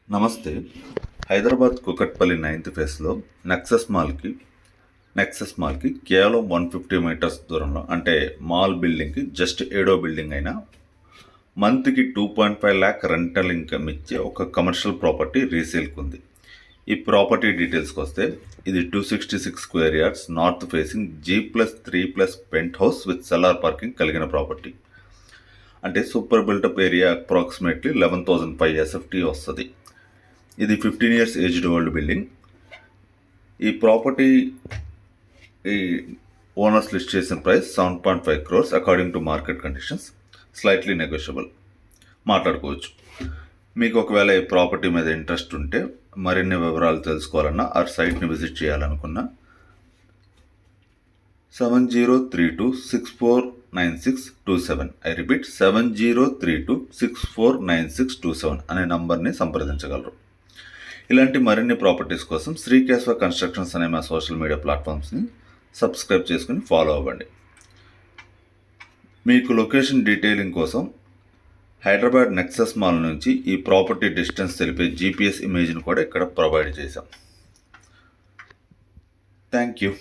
నమస్తే. హైదరాబాద్ కుకట్పల్లి 9th ఫేస్లో Nexus మాల్కి కేవలం 150 మీటర్స్ దూరంలో, అంటే మాల్ బిల్డింగ్కి జస్ట్ 7వ బిల్డింగ్ అయినా మంత్కి 2.5 lakh రెంటల్ ఇన్కమ్ ఇచ్చే ఒక కమర్షియల్ ప్రాపర్టీ రీసేల్కి ఉంది. ఈ ప్రాపర్టీ డీటెయిల్స్కి వస్తే ఇది 266 square yards north facing G+3+ pent house with cellar parking కలిగిన ప్రాపర్టీ. అంటే super built up area approximately 11,500 SFT వస్తుంది. ఇది 15 years ఏజ్డ్ ఓల్డ్ బిల్డింగ్. ఈ ప్రాపర్టీ ఓనర్స్ లిస్ట్ చేసిన price 7.5 crores according to market conditions, slightly negotiable, మాట్లాడుకోవచ్చు. మీకు ఒకవేళ ఈ ప్రాపర్టీ మీద ఇంట్రెస్ట్ ఉంటే, మరిన్ని వివరాలు తెలుసుకోవాలన్నా ఆర్ సైట్ని విజిట్ చేయాలనుకున్నా 7032649627, ఐ రిపీట్ 7032649627 అనే నంబర్ని సంప్రదించగలరు. ఇలాంటి మరిన్ని ప్రాపర్టీస్ కోసం శ్రీకేశవ కన్స్ట్రక్షన్స్ అనే మా సోషల్ మీడియా ప్లాట్ఫామ్స్ని సబ్స్క్రైబ్ చేసుకుని ఫాలో అవ్వండి. మీకు లొకేషన్ డీటెయిలింగ్ కోసం హైదరాబాద్ నెక్సస్ మాల్ నుంచి ఈ ప్రాపర్టీ డిస్టెన్స్ తెలిపే GPS ఇమేజ్ని కూడా ఇక్కడ ప్రొవైడ్ చేశాం. Thank you.